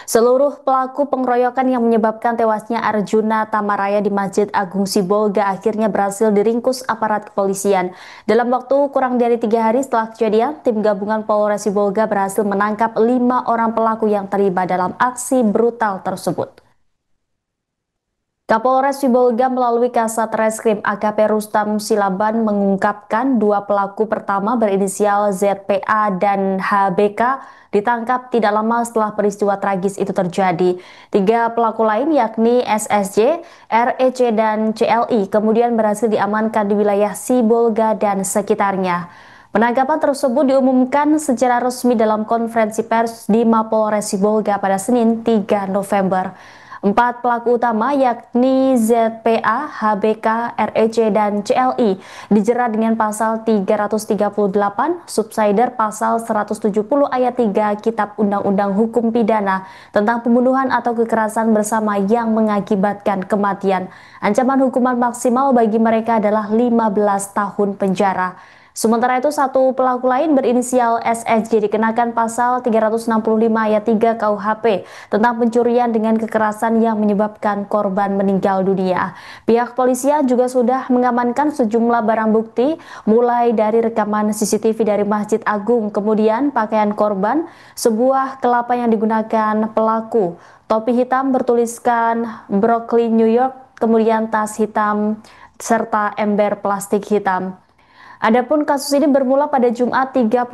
Seluruh pelaku pengeroyokan yang menyebabkan tewasnya Arjuna Tamaraya di Masjid Agung Sibolga akhirnya berhasil diringkus aparat kepolisian. Dalam waktu kurang dari 3 hari setelah kejadian, tim gabungan Polres Sibolga berhasil menangkap 5 orang pelaku yang terlibat dalam aksi brutal tersebut. Kapolres Sibolga melalui Kasat Reskrim AKP Rustam Silaban mengungkapkan 2 pelaku pertama berinisial ZPA dan HBK ditangkap tidak lama setelah peristiwa tragis itu terjadi. 3 pelaku lain yakni SSJ, REC, dan CLI kemudian berhasil diamankan di wilayah Sibolga dan sekitarnya. Penangkapan tersebut diumumkan secara resmi dalam konferensi pers di Mapolres Sibolga pada Senin 3 November. 4 pelaku utama yakni ZPA, HBK, REC, dan CLI dijerat dengan pasal 338, subsider pasal 170 ayat 3 Kitab Undang-Undang Hukum Pidana tentang pembunuhan atau kekerasan bersama yang mengakibatkan kematian. Ancaman hukuman maksimal bagi mereka adalah 15 tahun penjara. Sementara itu, 1 pelaku lain berinisial SSJ dikenakan pasal 365 ayat 3 KUHP tentang pencurian dengan kekerasan yang menyebabkan korban meninggal dunia. Pihak polisian juga sudah mengamankan sejumlah barang bukti, mulai dari rekaman CCTV dari Masjid Agung, kemudian pakaian korban, sebuah kelapa yang digunakan pelaku, topi hitam bertuliskan Brooklyn, New York, kemudian tas hitam, serta ember plastik hitam. Adapun kasus ini bermula pada Jumat 31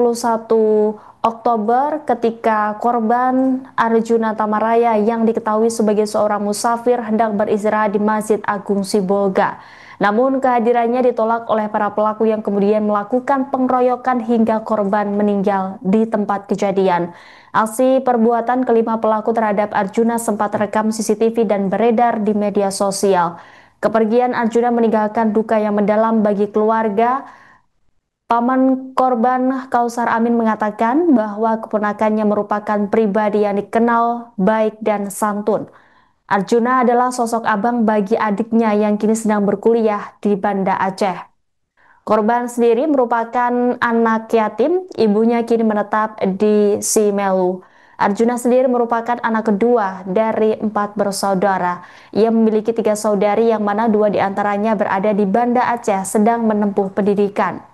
Oktober ketika korban Arjuna Tamaraya yang diketahui sebagai seorang musafir hendak beristirahat di Masjid Agung Sibolga. Namun kehadirannya ditolak oleh para pelaku yang kemudian melakukan pengeroyokan hingga korban meninggal di tempat kejadian. Aksi perbuatan kelima pelaku terhadap Arjuna sempat rekam CCTV dan beredar di media sosial. Kepergian Arjuna meninggalkan duka yang mendalam bagi keluarga. Paman korban Kausar Amin mengatakan bahwa keponakannya merupakan pribadi yang dikenal baik dan santun. Arjuna adalah sosok abang bagi adiknya yang kini sedang berkuliah di Banda Aceh. Korban sendiri merupakan anak yatim, ibunya kini menetap di Simelu. Arjuna sendiri merupakan anak kedua dari 4 bersaudara. Ia memiliki 3 saudari yang mana 2 diantaranya berada di Banda Aceh sedang menempuh pendidikan.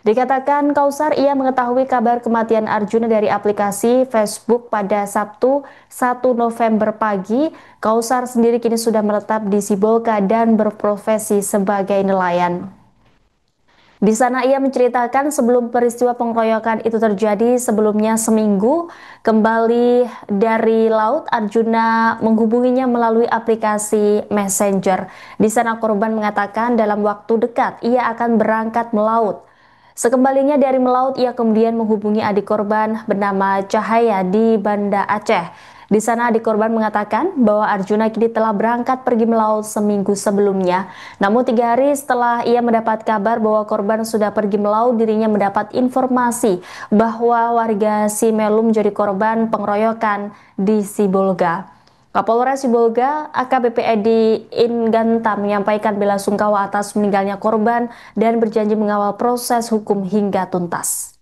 Dikatakan Kausar ia mengetahui kabar kematian Arjuna dari aplikasi Facebook pada Sabtu 1 November pagi. Kausar sendiri kini sudah menetap di Sibolga dan berprofesi sebagai nelayan. Di sana ia menceritakan sebelum peristiwa pengeroyokan itu terjadi sebelumnya seminggu kembali dari laut, Arjuna menghubunginya melalui aplikasi Messenger. Di sana korban mengatakan dalam waktu dekat ia akan berangkat melaut. Sekembalinya dari melaut, ia kemudian menghubungi adik korban bernama Cahaya di Banda Aceh. Di sana adik korban mengatakan bahwa Arjuna kini telah berangkat pergi melaut seminggu sebelumnya. Namun 3 hari setelah ia mendapat kabar bahwa korban sudah pergi melaut, dirinya mendapat informasi bahwa warga Simelu menjadi korban pengeroyokan di Sibolga. Kapolres Sibolga AKBP Edi Inganta menyampaikan belasungkawa atas meninggalnya korban dan berjanji mengawal proses hukum hingga tuntas.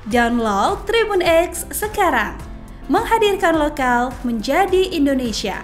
Download Tribun X sekarang, menghadirkan lokal menjadi Indonesia.